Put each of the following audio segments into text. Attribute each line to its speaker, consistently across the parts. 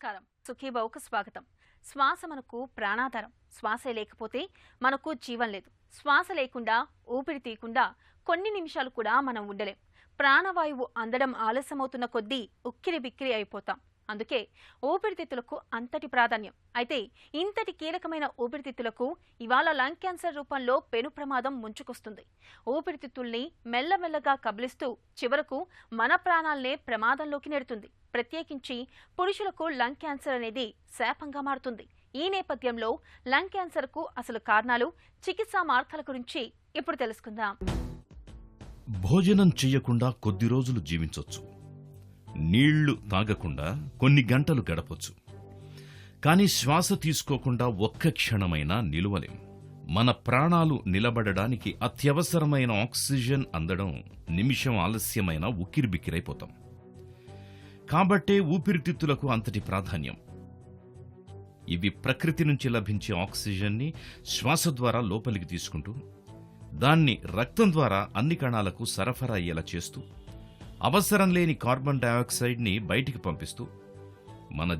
Speaker 1: నమస్కారం. సుఖీభవకు స్వాగతం. శ్వాస మనకు ప్రాణాధారం. శ్వాసే లేకపోతే మనకు జీవం లేదు. శ్వాస లేకుండా ఊపిరి తీయకుండా కొన్ని నిమిషాలు కూడా మనం ఉండలేం. ప్రాణవాయువు అందడం ఆలస్యమవుతున్న కొద్దీ ఉక్కిరి బిక్కిరి అయిపోతాం. అందుకే ఊపిరితిత్తులకు అంతటి ప్రాధాన్యం. అయితే ఇంతటి కీలకమైన ఊపిరితిత్తులకు ఇవాళ లంగ్ క్యాన్సర్ రూపంలో పెను ప్రమాదం ముంచుకొస్తుంది. ఊపిరితిత్తుల్ని మెల్లమెల్లగా కబలిస్తూ చివరకు మన ప్రాణాలనే ప్రమాదంలోకి నెడుతుంది. ప్రత్యేకించి పురుషులకు లంగ్ క్యాన్సర్ అనేది శాపంగా మారుతుంది. ఈ నేపథ్యంలో లంగ్ క్యాన్సర్కు అసలు కారణాలు, చికిత్సా మార్గాల గురించి ఇప్పుడు తెలుసుకుందాం.
Speaker 2: భోజనం చెయ్యకుండా కొద్ది రోజులు జీవించొచ్చు. నీళ్లు తాగకుండా కొన్ని గంటలు గడపొచ్చు. కానీ శ్వాస తీసుకోకుండా ఒక్క క్షణమైనా నిలువలేం. మన ప్రాణాలు నిలబడడానికి అత్యవసరమైన ఆక్సిజన్ అందడం నిమిషం ఆలస్యమైన ఉక్కిరిబిక్కిరైపోతాం. కాబట్టే ఊపిరితిత్తులకు అంతటి ప్రాధాన్యం. ఇవి ప్రకృతి నుంచి లభించే ఆక్సిజన్ని శ్వాస ద్వారా లోపలికి తీసుకుంటూ దాన్ని రక్తం ద్వారా అన్ని కణాలకు సరఫరా అయ్యేలా చేస్తూ అవసరం లేని కార్బన్ డయాక్సైడ్ని బయటికి పంపిస్తూ మన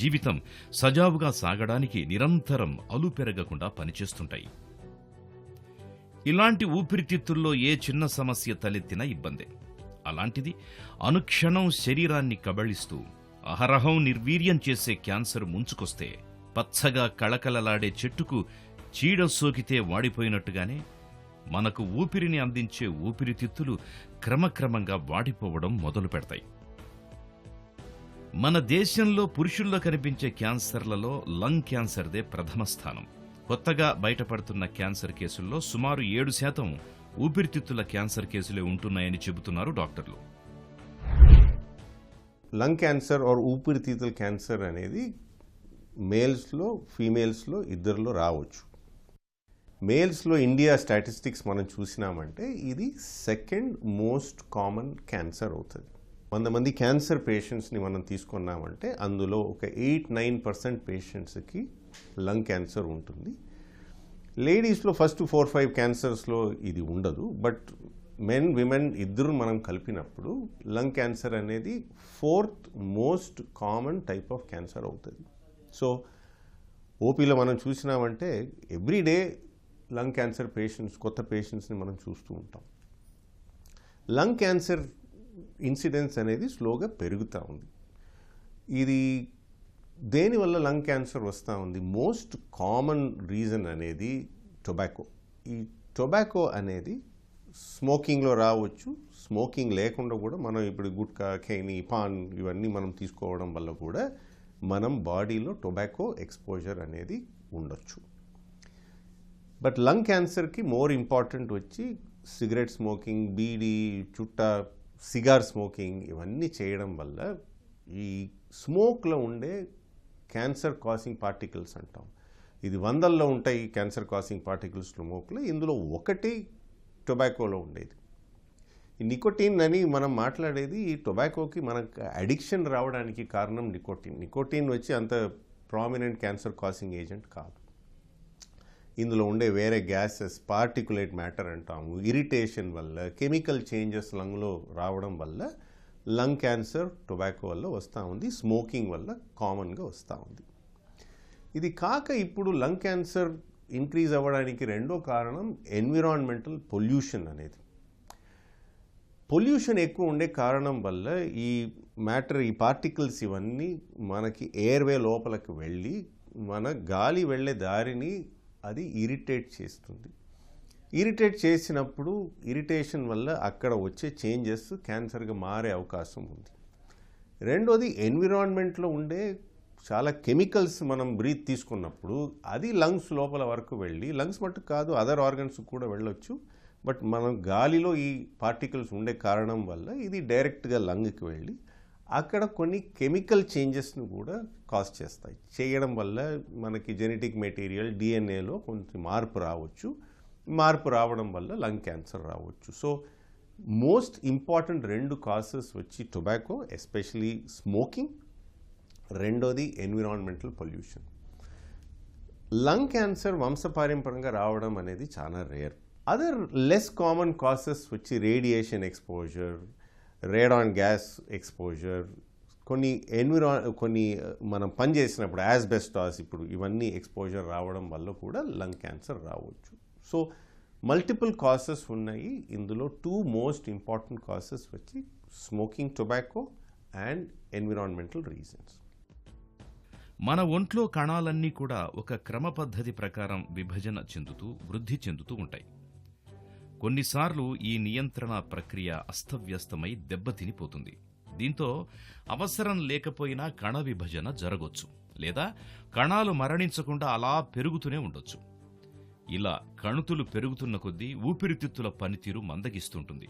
Speaker 2: జీవితం సజావుగా సాగడానికి నిరంతరం అలుపెరగకుండా పనిచేస్తుంటాయి. ఇలాంటి ఊపిరితిత్తుల్లో ఏ చిన్న సమస్య తలెత్తినా ఇబ్బందే. అలాంటిది అనుక్షణం శరీరాన్ని కబళిస్తూ అహరహం నిర్వీర్యం చేసే క్యాన్సర్ ముంచుకొస్తే పచ్చగా కళకళలాడే చెట్టుకు చీడ సోకితే వాడిపోయినట్టుగానే మనకు ఊపిరిని అందించే ఊపిరితిత్తులు క్రమక్రమంగా వాడిపోవడం మొదలు పెడతాయి. మన దేశంలో పురుషుల్లో కనిపించే క్యాన్సర్లలో లంగ్ క్యాన్సర్దే ప్రథమ స్థానం. కొత్తగా బయటపడుతున్న క్యాన్సర్ కేసుల్లో సుమారు 7% ఊపిరితిత్తుల క్యాన్సర్ కేసులే ఉంటున్నాయని చెబుతున్నారు డాక్టర్లు.
Speaker 3: లంగ్ క్యాన్సర్ ఆర్ ఊపిరితిత్తుల క్యాన్సర్ అనేది మేల్స్లో ఫీమేల్స్లో ఇద్దరిలో రావచ్చు. మేల్స్లో ఇండియా స్టాటిస్టిక్స్ మనం చూసినామంటే ఇది సెకండ్ మోస్ట్ కామన్ క్యాన్సర్ అవుతుంది. 100 మంది క్యాన్సర్ పేషెంట్స్ని మనం తీసుకున్నామంటే అందులో ఒక 8-9% పేషెంట్స్కి లంగ్ క్యాన్సర్ ఉంటుంది. లేడీస్లో ఫస్ట్ 4-5 క్యాన్సర్స్లో ఇది ఉండదు. బట్ మెన్ విమెన్ ఇద్దరు మనం కలిపినప్పుడు లంగ్ క్యాన్సర్ అనేది 4th most common type of cancer అవుతుంది. సో ఓపీలో మనం చూసినామంటే ఎవ్రీడే లంగ్ క్యాన్సర్ పేషెంట్స్, కొత్త పేషెంట్స్ని మనం చూస్తూ ఉంటాం. లంగ్ క్యాన్సర్ ఇన్సిడెన్స్ అనేది స్లోగా పెరుగుతూ ఉంది. ఇది దేనివల్ల లంగ్ క్యాన్సర్ వస్తూ ఉంది? మోస్ట్ కామన్ రీజన్ అనేది టొబాకో. ఈ టొబాకో అనేది స్మోకింగ్లో రావచ్చు, స్మోకింగ్ లేకుండా కూడా మనం ఇప్పుడు గుట్కా, ఖైనీ, పాన్ ఇవన్నీ మనం తీసుకోవడం వల్ల కూడా మనం బాడీలో టొబాకో ఎక్స్పోజర్ అనేది ఉండొచ్చు. బట్ లంగ్ క్యాన్సర్కి మోర్ ఇంపార్టెంట్ వచ్చి సిగరెట్ స్మోకింగ్, బీడీ, చుట్టా, సిగార్ స్మోకింగ్ ఇవన్నీ చేయడం వల్ల ఈ స్మోక్లో ఉండే క్యాన్సర్ కాసింగ్ పార్టికల్స్ అంటాం. ఇది 100ల్లో ఉంటాయి క్యాన్సర్ కాసింగ్ పార్టికల్స్ స్మోక్లో. ఇందులో ఒకటి టొబాకోలో ఉండేది. ఈ నికోటిన్ అని మనం మాట్లాడేది ఈ టొబాకోకి మనకు అడిక్షన్ రావడానికి కారణం నికోటిన్. నికోటిన్ వచ్చి అంత ప్రామినెంట్ క్యాన్సర్ కాసింగ్ ఏజెంట్ కాదు. ఇందులో ఉండే వేరే గ్యాసెస్, పార్టికులేట్ మ్యాటర్ అంటాము, ఇరిటేషన్ వల్ల, కెమికల్ చేంజెస్ లంగ్లో రావడం వల్ల లంగ్ క్యాన్సర్ టొబాకో వల్ల వస్తూ ఉంది. స్మోకింగ్ వల్ల కామన్గా వస్తూ ఉంది. ఇది కాక ఇప్పుడు లంగ్ క్యాన్సర్ ఇంక్రీజ్ అవ్వడానికి రెండో కారణం ఎన్విరాన్మెంటల్ పొల్యూషన్ అనేది. పొల్యూషన్ ఎక్కువ ఉండే కారణం వల్ల ఈ మ్యాటర్, ఈ పార్టికల్స్ ఇవన్నీ మనకి ఎయిర్వే లోపలికి వెళ్ళి మన గాలి వెళ్ళే దారిని అది ఇరిటేట్ చేస్తుంది. ఇరిటేట్ చేసినప్పుడు ఇరిటేషన్ వల్ల అక్కడ వచ్చే చేంజెస్ క్యాన్సర్గా మారే అవకాశం ఉంది. రెండోది ఎన్విరాన్మెంట్లో ఉండే చాలా కెమికల్స్ మనం బ్రీత్ తీసుకున్నప్పుడు అది లంగ్స్ లోపల వరకు వెళ్ళి, లంగ్స్ మట్టుకు కాదు అదర్ ఆర్గన్స్ కూడా వెళ్ళొచ్చు. బట్ మనం గాలిలో ఈ పార్టికల్స్ ఉండే కారణం వల్ల ఇది డైరెక్ట్గా లంగ్కి వెళ్ళి అక్కడ కొన్ని కెమికల్ చేంజెస్ను కూడా కాజ్ చేస్తాయి. చేయడం వల్ల మనకి జెనెటిక్ మెటీరియల్ డిఎన్ఏలో కొంచెం మార్పు రావచ్చు. మార్పు రావడం వల్ల లంగ్ క్యాన్సర్ రావచ్చు. సో మోస్ట్ ఇంపార్టెంట్ 2 కాసెస్ వచ్చి టొబాకో, ఎస్పెషలీ స్మోకింగ్, రెండోది ఎన్విరాన్మెంటల్ పొల్యూషన్. లంగ్ క్యాన్సర్ వంశపారంపర్యంగా రావడం అనేది చాలా rare. Other less common causes వచ్చి radiation exposure, radon gas exposure, కొన్ని మనం పని చేసినప్పుడు యాస్బెస్టాస్ ఇప్పుడు ఇవన్నీ ఎక్స్పోజర్ రావడం వల్ల కూడా లంగ్ క్యాన్సర్ రావచ్చు. సో మల్టిపుల్ కాసెస్ ఉన్నాయి. ఇందులో 2 మోస్ట్ ఇంపార్టెంట్ కాసెస్ వచ్చి smoking, tobacco and environmental reasons.
Speaker 2: మన ఒంట్లో కణాలన్నీ కూడా ఒక క్రమ పద్ధతి ప్రకారం విభజన చెందుతూ వృద్ధి చెందుతూ ఉంటాయి. కొన్నిసార్లు ఈ నియంత్రణ ప్రక్రియ అస్తవ్యస్తమై దెబ్బతినిపోతుంది. దీంతో అవసరం లేకపోయినా కణ విభజన జరగొచ్చు, లేదా కణాలు మరణించకుండా అలా పెరుగుతూనే ఉండొచ్చు. ఇలా కణుతులు పెరుగుతున్న కొద్దీ ఊపిరితిత్తుల పనితీరు మందగిస్తుంటుంది.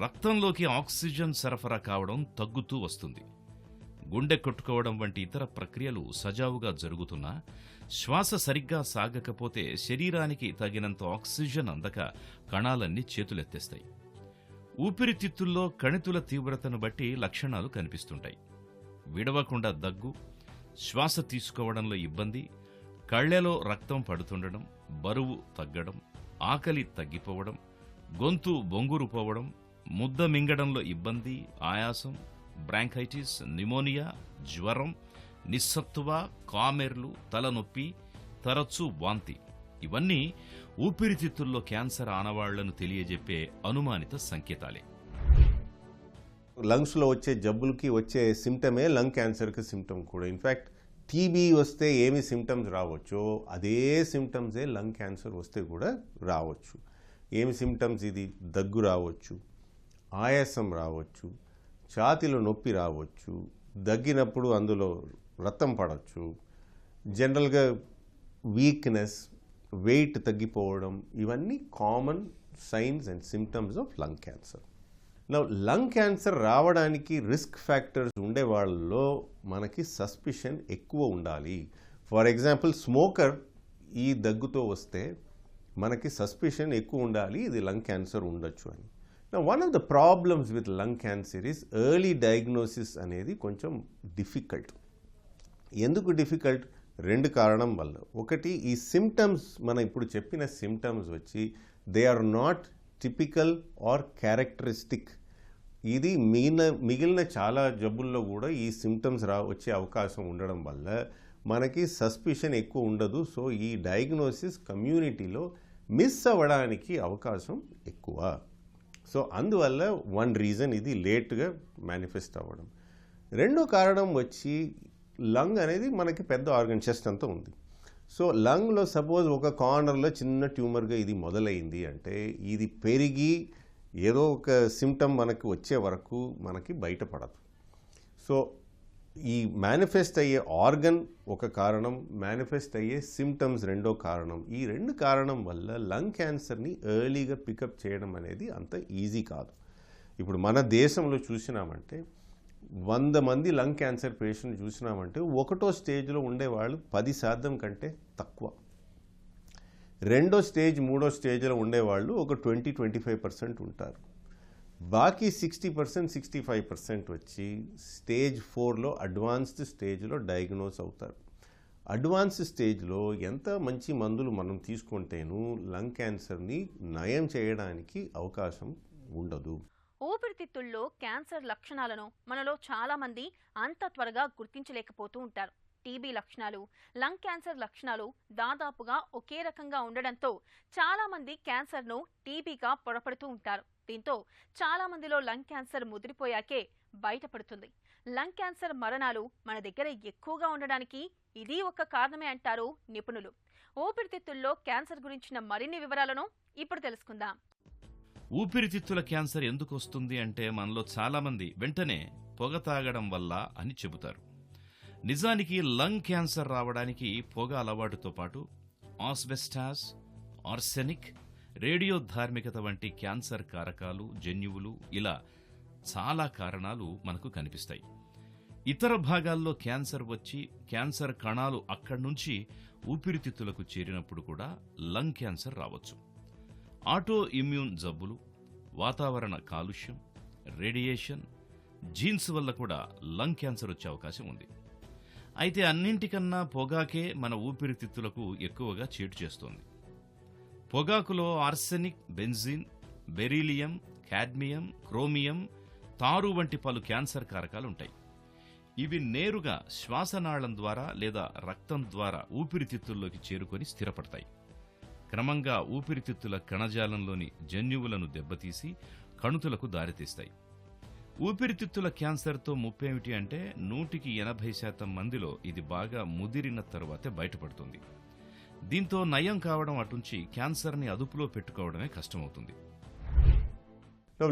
Speaker 2: రక్తంలోకి ఆక్సిజన్ సరఫరా కావడం తగ్గుతూ వస్తుంది. గుండె కొట్టుకోవడం వంటి ఇతర ప్రక్రియలు సజావుగా జరుగుతున్నా శ్వాస సరిగ్గా సాగకపోతే శరీరానికి తగినంత ఆక్సిజన్ అందక కణాలన్నీ చేతులెత్తేస్తాయి. ఊపిరితిత్తుల్లో కణితుల తీవ్రతను బట్టి లక్షణాలు కనిపిస్తుంటాయి. విడవకుండా దగ్గు, శ్వాస తీసుకోవడంలో ఇబ్బంది, కళ్ళెలో రక్తం పడుతుండడం, బరువు తగ్గడం, ఆకలి తగ్గిపోవడం, గొంతు బొంగురుపోవడం, ముద్ద మింగడంలో ఇబ్బంది, ఆయాసం, బ్రాంకైటిస్, న్యూమోనియా, జ్వరం, నిస్సత్తువ, కామెర్లు, తలనొప్పి, తరచూ వాంతి ఇవన్నీ ఊపిరితిత్తుల్లో క్యాన్సర్ ఆనవాళ్లను తెలియజెప్పే అనుమానిత సంకేతాలే.
Speaker 3: లంగ్స్లో వచ్చే జబ్బులకి వచ్చే సిమ్టమే లంగ్ క్యాన్సర్కి సిమ్టమ్ కూడా. ఇన్ఫ్యాక్ట్ టీబీ వస్తే ఏమి సిమ్టమ్స్ రావచ్చో అదే సిమ్టమ్సే లంగ్ క్యాన్సర్ వస్తే కూడా రావచ్చు. ఏమి సిమ్టమ్స్ ఇది? దగ్గు రావచ్చు, ఆయాసం రావచ్చు, ఛాతీలో నొప్పి రావచ్చు, దగ్గినప్పుడు అందులో రక్తం పడవచ్చు, జనరల్గా వీక్నెస్, వెయిట్ తగ్గిపోవడం, ఇవన్నీ common science and symptoms of lung cancer. Lung cancer రావడానికి రిస్క్ ఫ్యాక్టర్స్ ఉండే వాళ్ళలో మనకి సస్పిషన్ ఎక్కువ ఉండాలి. ఫర్ ఎగ్జాంపుల్ స్మోకర్ ఈ దగ్గుతో వస్తే మనకి సస్పిషన్ ఎక్కువ ఉండాలి ఇది లంగ్ క్యాన్సర్ ఉండొచ్చు అని. One of the problems with lung cancer is early diagnosis అనేది కొంచెం డిఫికల్ట్. ఎందుకు డిఫికల్ట్? 2 కారణం వల్ల. ఒకటి, ఈ సిమ్టమ్స్ మనం ఇప్పుడు చెప్పిన సిమ్టమ్స్ వచ్చి they are not typical or characteristic. ఇది మిగిలిన చాలా జబ్బుల్లో కూడా ఈ సిమ్టమ్స్ వచ్చే అవకాశం ఉండడం వల్ల మనకి సస్పిషన్ ఎక్కువ ఉండదు. సో ఈ డయాగ్నోసిస్ కమ్యూనిటీలో మిస్ అవ్వడానికి అవకాశం ఎక్కువ. సో అందువల్ల 1 రీజన్ ఇది లేట్గా మేనిఫెస్ట్ అవ్వడం. 2వ కారణం వచ్చి లంగ్ అనేది మనకి పెద్ద ఆర్గన్, చెస్ట్ అంతా ఉంది. సో లంగ్లో సపోజ్ ఒక కార్నర్లో చిన్న ట్యూమర్గా ఇది మొదలైంది అంటే ఇది పెరిగి ఏదో ఒక సిమ్టమ్ మనకి వచ్చే వరకు మనకి బయటపడదు. సో ఈ మేనిఫెస్ట్ అయ్యే ఆర్గన్ ఒక కారణం, మేనిఫెస్ట్ అయ్యే సిమ్టమ్స్ 2వ కారణం. ఈ 2 కారణం వల్ల లంగ్ క్యాన్సర్ని ఎర్లీగా పికప్ చేయడం అనేది అంత ఈజీ కాదు. ఇప్పుడు మన దేశంలో చూసినామంటే 100 మంది లంగ్ క్యాన్సర్ పేషెంట్ చూసినామంటే 1వ స్టేజ్లో ఉండేవాళ్ళు 10% కంటే తక్కువ. 2వ స్టేజ్ 3వ స్టేజ్లో ఉండేవాళ్ళు ఒక 20-25% ఉంటారు. బాకీ 60%, 65% వచ్చి స్టేజ్ 4లో అడ్వాన్స్డ్ స్టేజ్లో డయాగ్నోస్ అవుతారు. అడ్వాన్స్డ్ స్టేజ్లో ఎంత మంచి మందులు మనం తీసుకుంటేనూ లంగ్ క్యాన్సర్ని నయం చేయడానికి అవకాశం ఉండదు.
Speaker 1: ఊపిరితిత్తుల్లో క్యాన్సర్ లక్షణాలను మనలో చాలా మంది అంత త్వరగా గుర్తించలేకపోతూ ఉంటారు. టీబీ లక్షణాలు, లంగ్ క్యాన్సర్ లక్షణాలు దాదాపుగా ఒకే రకంగా ఉండడంతో చాలా మంది క్యాన్సర్ను టీబీగా పొరపడుతూ ఉంటారు. దీంతో చాలా మందిలో లంగ్ క్యాన్సర్ ముదిరిపోయాకే బయటపడుతుంది. లంగ్ క్యాన్సర్ మరణాలు మన దగ్గర ఎక్కువగా ఉండడానికి ఇది ఒక కారణమే అంటారు నిపుణులు. ఊపిరితిత్తుల్లో క్యాన్సర్ గురించిన మరిన్ని వివరాలను ఇప్పుడు తెలుసుకుందాం.
Speaker 2: ఊపిరితిత్తుల క్యాన్సర్ ఎందుకు వస్తుంది అంటే మనలో చాలామంది వెంటనే పొగ తాగడం వల్ల అని చెబుతారు. నిజానికి లంగ్ క్యాన్సర్ రావడానికి పొగ అలవాటుతో పాటు ఆస్బెస్టాస్, ఆర్సెనిక్, రేడియో ధార్మికత వంటి క్యాన్సర్ కారకాలు, జన్యువులు ఇలా చాలా కారణాలు మనకు కనిపిస్తాయి. ఇతర భాగాల్లో క్యాన్సర్ వచ్చి క్యాన్సర్ కణాలు అక్కడి నుంచి ఊపిరితిత్తులకు చేరినప్పుడు కూడా లంగ్ క్యాన్సర్ రావచ్చు. ఆటో ఇమ్యూన్ జబ్బులు, వాతావరణ కాలుష్యం, రేడియేషన్, జీన్స్ వల్ల కూడా లంగ్ క్యాన్సర్ వచ్చే అవకాశం ఉంది. అయితే అన్నింటికన్నా పొగాకే మన ఊపిరితిత్తులకు ఎక్కువగా చేటు చేస్తోంది. పొగాకులో arsenic, benzene, beryllium, cadmium, chromium, తారు వంటి పలు క్యాన్సర్ కారకాలు ఉంటాయి. ఇవి నేరుగా శ్వాసనాళం ద్వారా లేదా రక్తం ద్వారా ఊపిరితిత్తుల్లోకి చేరుకొని స్థిరపడతాయి. క్రమంగా ఊపిరితిత్తుల కణజాలంలోని జన్యువులను దెబ్బతీసి కణుతులకు దారితీస్తాయి. ఊపిరితిత్తుల క్యాన్సర్తో ముప్పేమిటి అంటే 180% మందిలో ఇది బాగా ముదిరిన తరువాతే బయటపడుతుంది. దీంతో నయం కావడం అటుంచి క్యాన్సర్ని అదుపులో పెట్టుకోవడమే కష్టమవుతుంది.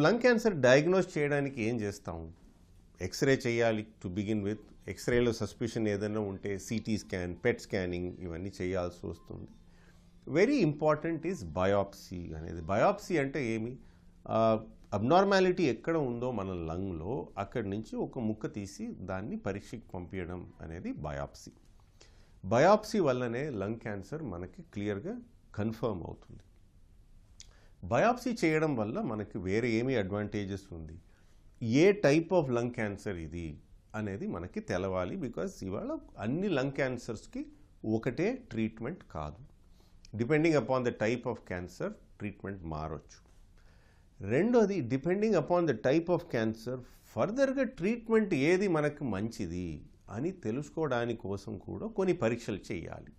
Speaker 3: లంగ్ క్యాన్సర్ డయాగ్నోస్ చేయడానికి ఏం చేస్తాం? ఎక్స్రే చేయాలి టు బిగిన్ విత్. ఎక్స్రేలో సస్పిషన్ ఏదైనా ఉంటే సిటీ స్కాన్, పెట్ స్కానింగ్ ఇవన్నీ చేయాల్సి వస్తుంది. వెరీ ఇంపార్టెంట్ ఈజ్ బయాప్సీ అనేది. బయాప్సీ అంటే ఏమి? అబ్నార్మాలిటీ ఎక్కడ ఉందో మన లంగ్లో అక్కడి నుంచి ఒక ముక్క తీసి దాన్ని పరీక్షకి పంపించడం అనేది బయాప్సీ. బయాప్సీ వల్లనే లంగ్ క్యాన్సర్ మనకి క్లియర్గా కన్ఫర్మ్ అవుతుంది. బయాప్సీ చేయడం వల్ల మనకి వేరే ఏమి అడ్వాంటేజెస్ ఉంది, ఏ టైప్ ఆఫ్ లంగ్ క్యాన్సర్ ఇది అనేది మనకి తెలవాలి. బికాజ్ ఇవాళ అన్ని లంగ్ క్యాన్సర్స్కి ఒకటే ట్రీట్మెంట్ కాదు. Depending upon the type of cancer treatment మారొచ్చు. రెండోది, depending upon the type of cancer ఫర్దర్గా ట్రీట్మెంట్ ఏది మనకు మంచిది అని తెలుసుకోవడానికి కోసం కూడా కొన్ని పరీక్షలు చేయాలి.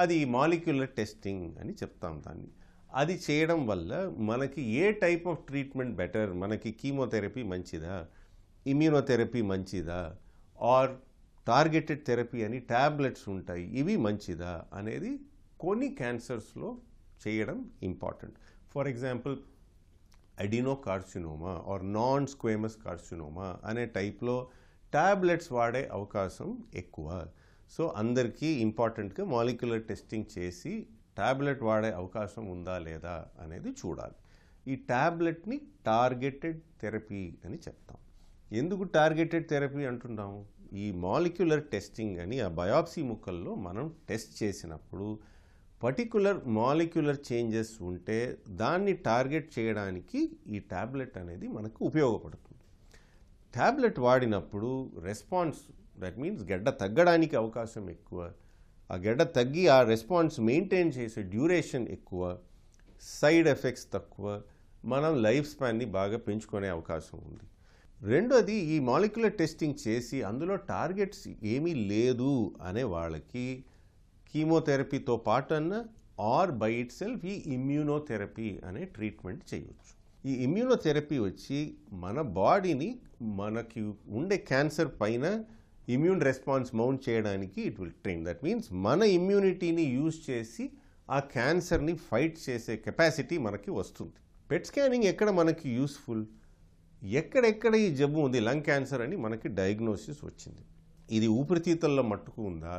Speaker 3: అది మాలిక్యులర్ టెస్టింగ్ అని చెప్తాం దాన్ని. అది చేయడం వల్ల మనకి ఏ టైప్ ఆఫ్ ట్రీట్మెంట్ బెటర్, మనకి కీమోథెరపీ మంచిదా, ఇమ్యూనోథెరపీ మంచిదా, ఆర్ టార్గెటెడ్ థెరపీ అని ట్యాబ్లెట్స్ ఉంటాయి, ఇవి మంచిదా అనేది కొన్ని క్యాన్సర్స్లో చేయడం important. For example adenocarcinoma or non squamous carcinoma అనే టైప్లో ట్యాబ్లెట్స్ వాడే అవకాశం ఎక్కువ. సో అందరికీ ఇంపార్టెంట్గా మాలిక్యులర్ టెస్టింగ్ చేసి ట్యాబ్లెట్ వాడే అవకాశం ఉందా లేదా అనేది చూడాలి. ఈ ట్యాబ్లెట్ని టార్గెటెడ్ థెరపీ అని చెప్తాం. ఎందుకు టార్గెటెడ్ థెరపీ అంటున్నాము? ఈ మాలిక్యులర్ టెస్టింగ్ అని ఆ బయాప్సీ ముక్కల్లో మనం టెస్ట్ చేసినప్పుడు పర్టికులర్ మాలిక్యులర్ చేంజెస్ ఉంటే దాన్ని టార్గెట్ చేయడానికి ఈ ట్యాబ్లెట్ అనేది మనకు ఉపయోగపడుతుంది. ట్యాబ్లెట్ వాడినప్పుడు రెస్పాన్స్, దట్ మీన్స్ గడ్డ తగ్గడానికి అవకాశం ఎక్కువ, ఆ గడ్డ తగ్గి ఆ రెస్పాన్స్ మెయింటైన్ చేసే డ్యూరేషన్ ఎక్కువ, సైడ్ ఎఫెక్ట్స్ తక్కువ, మనం లైఫ్ స్పాన్ని బాగా పెంచుకునే అవకాశం ఉంది. రెండోది, ఈ మాలిక్యులర్ టెస్టింగ్ చేసి అందులో టార్గెట్స్ ఏమీ లేదు అనే వాళ్ళకి కీమోథెరపీతో పాటు అన్న ఆర్ బై ఇట్ సెల్ఫ్ ఈ ఇమ్యూనోథెరపీ అనే ట్రీట్మెంట్ చేయవచ్చు. ఈ ఇమ్యూనోథెరపీ వచ్చి మన బాడీని మనకి ఉండే క్యాన్సర్ పైన ఇమ్యూన్ రెస్పాన్స్ మౌంట్ చేయడానికి it will train. That means మన ఇమ్యూనిటీని యూజ్ చేసి ఆ క్యాన్సర్ని ఫైట్ చేసే కెపాసిటీ మనకి వస్తుంది. పెట్ స్కానింగ్ ఎక్కడ మనకి యూస్ఫుల్, ఎక్కడెక్కడ ఈ జబ్బు ఉంది లంగ్ క్యాన్సర్ అని మనకి డయాగ్నోసిస్ వచ్చింది. ఇది ఊపిరితిత్తుల్లో మట్టుకు ఉందా,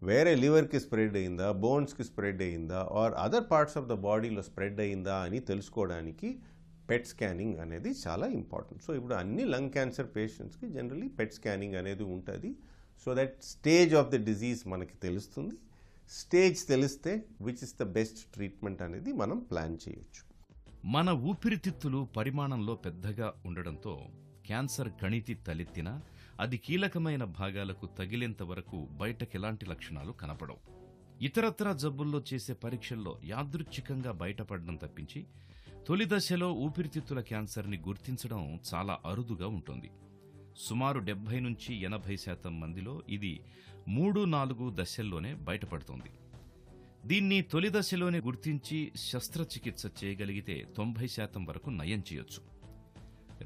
Speaker 3: వేరే లివర్కి స్ప్రెడ్ అయిందా, బోన్స్కి స్ప్రెడ్ అయిందా, or other parts of the బాడీలో స్ప్రెడ్ అయిందా అని తెలుసుకోవడానికి పెట్ స్కానింగ్ అనేది చాలా ఇంపార్టెంట్. సో ఇప్పుడు అన్ని లంగ్ క్యాన్సర్ పేషెంట్స్కి జనరలీ పెట్ స్కానింగ్ అనేది ఉంటుంది. So that stage of the disease మనకి తెలుస్తుంది. స్టేజ్ తెలిస్తే which is the best treatment అనేది మనం ప్లాన్ చేయొచ్చు.
Speaker 2: మన ఊపిరితిత్తులు పరిమాణంలో పెద్దగా ఉండడంతో క్యాన్సర్ కణితి తలెత్తినా అది కీలకమైన భాగాలకు తగిలేంత వరకు బయటకెలాంటి లక్షణాలు కనపడవు. ఇతరత్రా జబ్బుల్లో చేసే పరీక్షల్లో యాదృచ్ఛికంగా బయటపడడం తప్పించి తొలి దశలో ఊపిరితిత్తుల క్యాన్సర్ని గుర్తించడం చాలా అరుదుగా ఉంటుంది. సుమారు 70 నుంచి 80% మందిలో ఇది 3-4 దశల్లోనే బయటపడుతోంది. దీన్ని తొలి దశలోనే గుర్తించి శస్త్రచికిత్స చేయగలిగితే 90% వరకు నయం చేయొచ్చు.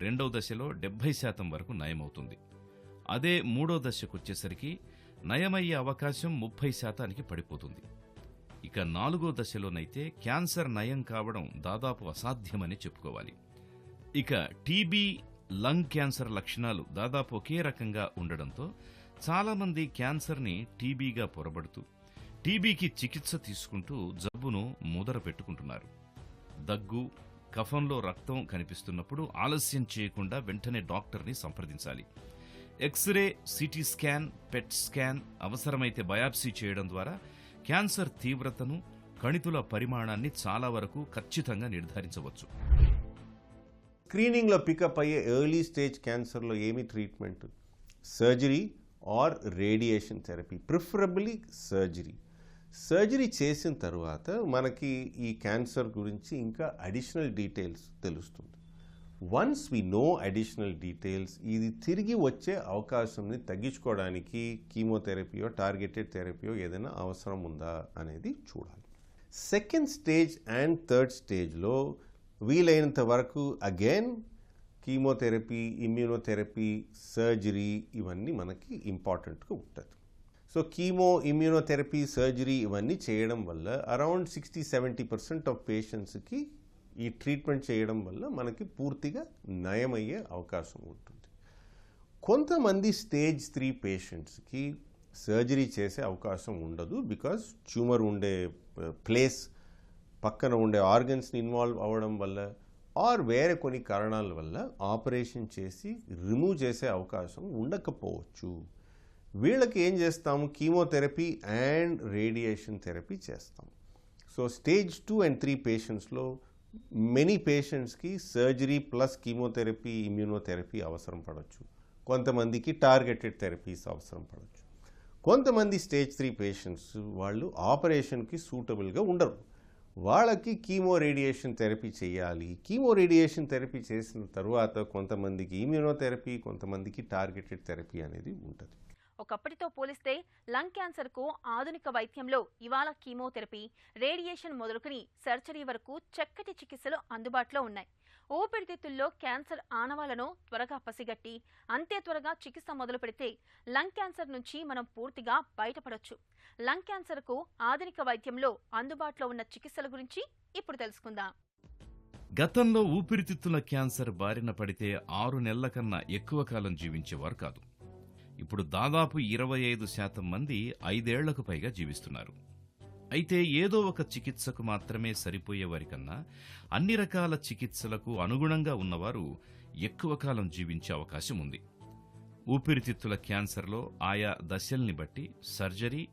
Speaker 2: రెండవ దశలో 70% వరకు నయమవుతుంది. అదే మూడో దశకొచ్చేసరికి నయమయ్యే అవకాశం 30%కి పడిపోతుంది. ఇక 4వ దశలోనైతే క్యాన్సర్ నయం కావడం దాదాపు అసాధ్యమని చెప్పుకోవాలి. ఇక టీబీ, లంగ్ క్యాన్సర్ లక్షణాలు దాదాపు ఒకే రకంగా ఉండడంతో చాలామంది క్యాన్సర్ని టీబీగా పొరబడుతూ టీబీకి చికిత్స తీసుకుంటూ జబ్బును ముదర పెట్టుకుంటున్నారు. దగ్గు, కఫంలో రక్తం కనిపిస్తున్నప్పుడు ఆలస్యం చేయకుండా వెంటనే డాక్టర్ని సంప్రదించాలి. X-ray, CT scan, PET scan, అవసరమైతే బయాప్సీ చేయడం ద్వారా క్యాన్సర్ తీవ్రతను, కణితుల పరిమాణాన్ని చాలా వరకు ఖచ్చితంగా నిర్ధారించవచ్చు.
Speaker 3: స్క్రీనింగ్లో పికప్ అయ్యే ఎర్లీ స్టేజ్ క్యాన్సర్లో ఏమి treatment? Surgery or radiation therapy, preferably surgery. Surgery చేసిన తర్వాత మనకి ఈ క్యాన్సర్ గురించి ఇంకా అడిషనల్ డీటెయిల్స్ తెలుస్తుంది. Once we know additional details, ఇది తిరిగి వచ్చే అవకాశంని తగ్గించుకోవడానికి కీమోథెరపీయో టార్గెటెడ్ థెరపీయో ఏదైనా అవసరం ఉందా అనేది చూడాలి. సెకండ్ స్టేజ్ అండ్ థర్డ్ స్టేజ్లో వీలైనంత వరకు అగైన్ కీమోథెరపీ, ఇమ్యూనోథెరపీ, సర్జరీ ఇవన్నీ మనకి ఇంపార్టెంట్గా ఉంటుంది. సో కీమో, ఇమ్యూనోథెరపీ, సర్జరీ ఇవన్నీ చేయడం వల్ల అరౌండ్ 60-70% ఆఫ్ పేషెంట్స్కి ఈ ట్రీట్మెంట్ చేయడం వల్ల మనకి పూర్తిగా నయమయ్యే అవకాశం ఉంటుంది. కొంతమంది స్టేజ్ 3 పేషెంట్స్కి సర్జరీ చేసే అవకాశం ఉండదు. బికాజ్ ట్యూమర్ ఉండే ప్లేస్ పక్కన ఉండే ఆర్గన్స్ని ఇన్వాల్వ్ అవ్వడం వల్ల ఆర్ వేరే కొన్ని కారణాల వల్ల ఆపరేషన్ చేసి రిమూవ్ చేసే అవకాశం ఉండకపోవచ్చు. వీళ్ళకి ఏం చేస్తాము, కీమోథెరపీ అండ్ రేడియేషన్ థెరపీ చేస్తాం. సో స్టేజ్ 2 and 3 పేషెంట్స్లో మెనీ పేషెంట్స్కి సర్జరీ ప్లస్ కీమోథెరపీ, ఇమ్యూనోథెరపీ అవసరం పడవచ్చు. కొంతమందికి టార్గెటెడ్ థెరపీస్ అవసరం పడవచ్చు. కొంతమంది స్టేజ్ 3 పేషెంట్స్ వాళ్ళు ఆపరేషన్కి సూటబుల్గా ఉండరు. వాళ్ళకి కీమో రేడియేషన్ థెరపీ చేయాలి. కీమో రేడియేషన్ థెరపీ చేసిన తర్వాత కొంతమందికి ఇమ్యూనోథెరపీ, కొంతమందికి టార్గెటెడ్ థెరపీ అనేది ఉంటుంది.
Speaker 1: ఒకప్పటితో పోలిస్తే లంగ్ క్యాన్సర్కు ఆధునిక వైద్యంలో ఇవాళ కీమోథెరపీ, రేడియేషన్ మొదలుకుని సర్జరీ వరకు చక్కటి చికిత్సలు అందుబాటులో ఉన్నాయి. ఊపిరితిత్తుల్లో క్యాన్సర్ ఆనవాలను త్వరగా పసిగట్టి అంతే త్వరగా చికిత్స మొదలు పెడితే లంగ్ క్యాన్సర్ నుంచి మనం పూర్తిగా బయటపడొచ్చు. లంగ్ క్యాన్సర్కు ఆధునిక వైద్యంలో అందుబాటులో ఉన్న చికిత్సల గురించి ఇప్పుడు తెలుసుకుందాం.
Speaker 2: గతంలో ఊపిరితిత్తుల క్యాన్సర్ బారిన పడితే 6 నెలల కన్నా ఎక్కువ కాలం జీవించేవారు కాదు. ఇప్పుడు దాదాపు 25% మంది 5 ఏళ్లకు పైగా జీవిస్తున్నారు. అయితే ఏదో ఒక చికిత్సకు మాత్రమే సరిపోయేవారి కన్నా అన్ని రకాల చికిత్సలకు అనుగుణంగా ఉన్నవారు ఎక్కువ కాలం జీవించే అవకాశం ఉంది. ఊపిరితిత్తుల క్యాన్సర్లో ఆయా దశల్ని బట్టి సర్జరీ,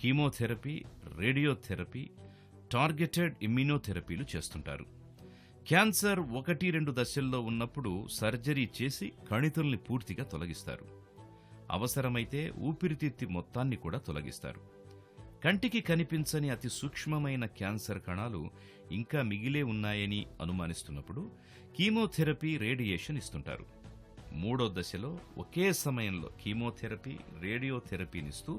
Speaker 2: కీమోథెరపీ, రేడియోథెరపీ, టార్గెటెడ్ ఇమ్యూనోథెరపీలు చేస్తుంటారు. క్యాన్సర్ 1-2 దశల్లో ఉన్నప్పుడు సర్జరీ చేసి కణితుల్ని పూర్తిగా తొలగిస్తారు. అవసరమైతే ఊపిరితిత్తి మొత్తాన్ని కూడా తొలగిస్తారు. కంటికి కనిపించని అతి సూక్ష్మమైన క్యాన్సర్ కణాలు ఇంకా మిగిలే ఉన్నాయని అనుమానిస్తున్నప్పుడు కీమోథెరపీ, రేడియేషన్ ఇస్తుంటారు. 3వ దశలో ఒకే సమయంలో కీమోథెరపీ, రేడియోథెరపీనిస్తూ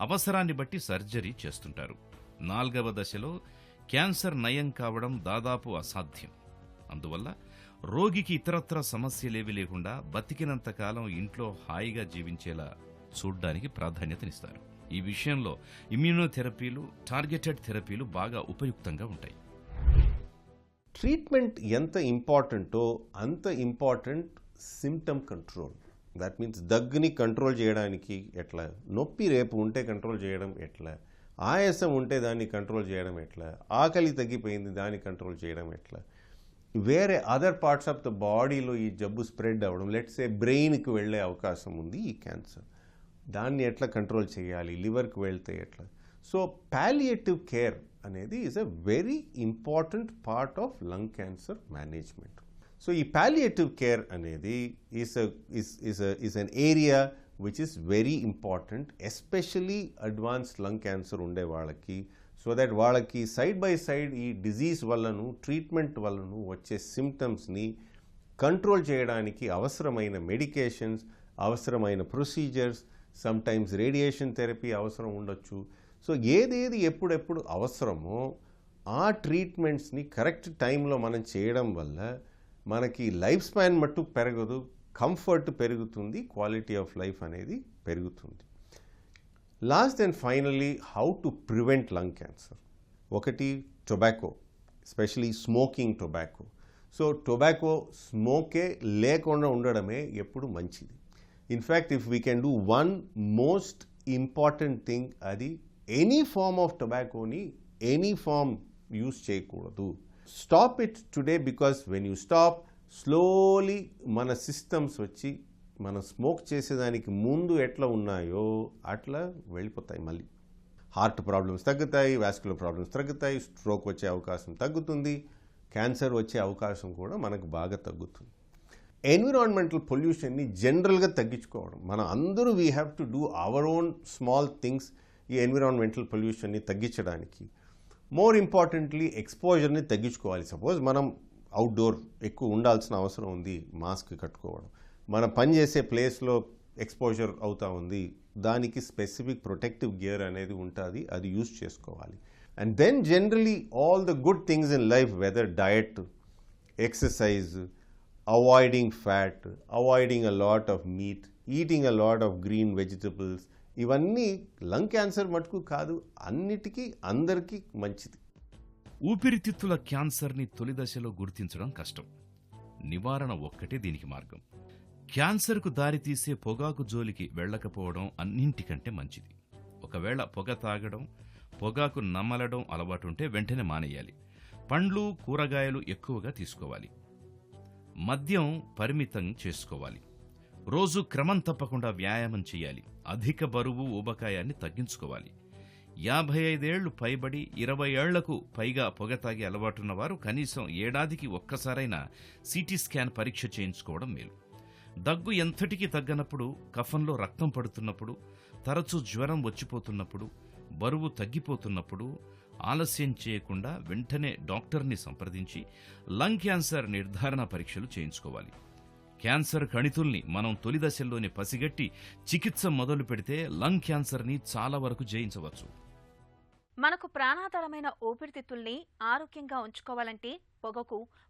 Speaker 2: అవసరాన్ని బట్టి సర్జరీ చేస్తుంటారు. 4వ దశలో క్యాన్సర్ నయం కావడం దాదాపు అసాధ్యం. అందువల్ల రోగికి ఇతరత్ర సమస్యలేవి లేకుండా బతికినంత కాలం ఇంట్లో హాయిగా జీవించేలా చూడ్డానికి ప్రాధాన్యతనిస్తారు. ఈ విషయంలో ఇమ్యూనోథెరపీలు, టార్గెటెడ్ థెరపీలు బాగా ఉపయుక్తంగా ఉంటాయి.
Speaker 3: ట్రీట్మెంట్ ఎంత ఇంపార్టెంటో అంత important symptom control. That means దగ్గుని కంట్రోల్ చేయడానికి ఎట్లా, నొప్పి రేపు ఉంటే కంట్రోల్ చేయడం ఎట్లా, ఆయాసం ఉంటే దాన్ని కంట్రోల్ చేయడం ఎట్లా, ఆకలి తగ్గిపోయింది దాన్ని కంట్రోల్ చేయడం ఎట్లా, వేరే అదర్ పార్ట్స్ ఆఫ్ ద బాడీలో ఈ జబ్బు స్ప్రెడ్ అవ్వడం, లెట్స్ సే బ్రెయిన్కి వెళ్ళే అవకాశం ఉంది ఈ క్యాన్సర్, దాన్ని ఎట్లా కంట్రోల్ చేయాలి, లివర్కి వెళ్తే ఎట్లా. సో పాలియేటివ్ కేర్ అనేది is a very important part of lung cancer management. So ఈ పాలియేటివ్ కేర్ అనేది is an area which is very important, especially advanced lung cancer ఉండే వాళ్ళకి. సో దట్ వాళ్ళకి సైడ్ బై సైడ్ ఈ disease వల్లను, treatment వల్లను వచ్చే సిమ్టమ్స్ని control చేయడానికి అవసరమైన medications, అవసరమైన ప్రొసీజర్స్, సమ్టైమ్స్ రేడియేషన్ థెరపీ అవసరం ఉండొచ్చు. సో ఏదేది ఎప్పుడెప్పుడు అవసరమో ఆ ట్రీట్మెంట్స్ని కరెక్ట్ టైంలో మనం చేయడం వల్ల మనకి లైఫ్ స్పాన్ మట్టు పెరగదు, కంఫర్ట్ పెరుగుతుంది, క్వాలిటీ ఆఫ్ లైఫ్ అనేది పెరుగుతుంది. Last and finally, how to prevent lung cancer. ఒకటి tobacco, especially smoking tobacco. So tobacco స్మోకే లేకుండా ఉండడమే ఎప్పుడు మంచిది. In fact if we can do one most important thing, అది ఎనీ ఫార్మ్ ఆఫ్ టొబాకోని ఎనీ ఫార్మ్ యూస్ చేయకూడదు. Stop it today, because when you stop, slowly మన సిస్టమ్స్ వచ్చి మనం స్మోక్ చేసేదానికి ముందు ఎట్లా ఉన్నాయో అట్లా వెళ్ళిపోతాయి. మళ్ళీ హార్ట్ ప్రాబ్లమ్స్ తగ్గుతాయి, వాస్కులర్ ప్రాబ్లమ్స్ తగ్గుతాయి, స్ట్రోక్ వచ్చే అవకాశం తగ్గుతుంది, క్యాన్సర్ వచ్చే అవకాశం కూడా మనకు బాగా తగ్గుతుంది. ఎన్విరాన్మెంటల్ పొల్యూషన్ని జనరల్గా తగ్గించుకోవడం, మన అందరూ we have to do our own small things ఈ ఎన్విరాన్మెంటల్ పొల్యూషన్ని తగ్గించడానికి. మోర్ ఇంపార్టెంట్లీ ఎక్స్పోజర్ని తగ్గించుకోవాలి. సపోజ్ మనం అవుట్డోర్ ఎక్కువ ఉండాల్సిన అవసరం ఉంది, మాస్క్ కట్టుకోవడం. మన పని చేసే ప్లేస్లో ఎక్స్పోజర్ అవుతా ఉంది, దానికి స్పెసిఫిక్ ప్రొటెక్టివ్ గేర్ అనేది ఉంటుంది, అది యూజ్ చేసుకోవాలి. And then generally all the good things in life, whether diet, exercise, avoiding fat, avoiding a lot of meat, eating a lot of green vegetables, ఇవన్నీ లంగ్ క్యాన్సర్ మటుకు కాదు, అన్నిటికీ అందరికీ మంచిది.
Speaker 2: ఊపిరితిత్తుల క్యాన్సర్ని తొలి దశలో గుర్తించడం కష్టం. నివారణ ఒక్కటే దీనికి మార్గం. క్యాన్సర్కు దారితీసే పొగాకు జోలికి వెళ్లకపోవడం అన్నింటికంటే మంచిది. ఒకవేళ పొగ తాగడం, పొగాకు నమలడం అలవాటుంటే వెంటనే మానేయాలి. పండ్లు, కూరగాయలు ఎక్కువగా తీసుకోవాలి. మద్యం పరిమితం చేసుకోవాలి. రోజు క్రమం తప్పకుండా వ్యాయామం చేయాలి. అధిక బరువు, ఊబకాయాన్ని తగ్గించుకోవాలి. 55 ఏళ్లు పైబడి 20 ఏళ్లకు పైగా పొగ తాగే అలవాటున్నవారు కనీసం ఏడాదికి ఒక్కసారైనా సిటీ స్కాన్ పరీక్ష చేయించుకోవడం మేలు. దగ్గు ఎంతటికీ తగ్గనప్పుడు, కఫంలో రక్తం పడుతున్నప్పుడు, తరచూ జ్వరం వచ్చిపోతున్నప్పుడు, బరువు తగ్గిపోతున్నప్పుడు ఆలస్యం చేయకుండా వెంటనే డాక్టర్ని సంప్రదించి లంగ్ క్యాన్సర్ నిర్ధారణ పరీక్షలు చేయించుకోవాలి. క్యాన్సర్ కణితుల్ని మనం తొలి దశల్లోనే పసిగట్టి చికిత్స మొదలు పెడితే లంగ్ క్యాన్సర్ని చాలా వరకు జయించవచ్చు.
Speaker 1: మనకు ప్రాణాధారమైన ఊపిరితిత్తుల్ని ఆరోగ్యంగా ఉంచుకోవాలంటే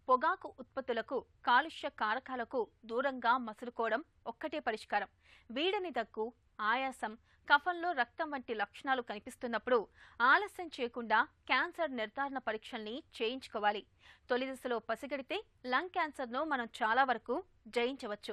Speaker 1: పొగాకు ఉత్పత్తులకు, కాలుష్య కారకాలకు దూరంగా మసులుకోవడం ఒక్కటే పరిష్కారం. వీడని దగ్గు, ఆయాసం, కఫంలో రక్తం వంటి లక్షణాలు కనిపిస్తున్నప్పుడు ఆలస్యం చేయకుండా క్యాన్సర్ నిర్ధారణ పరీక్షల్ని చేయించుకోవాలి. తొలి దశలో పసిగడితే లంగ్ క్యాన్సర్ను మనం చాలా వరకు జయించవచ్చు.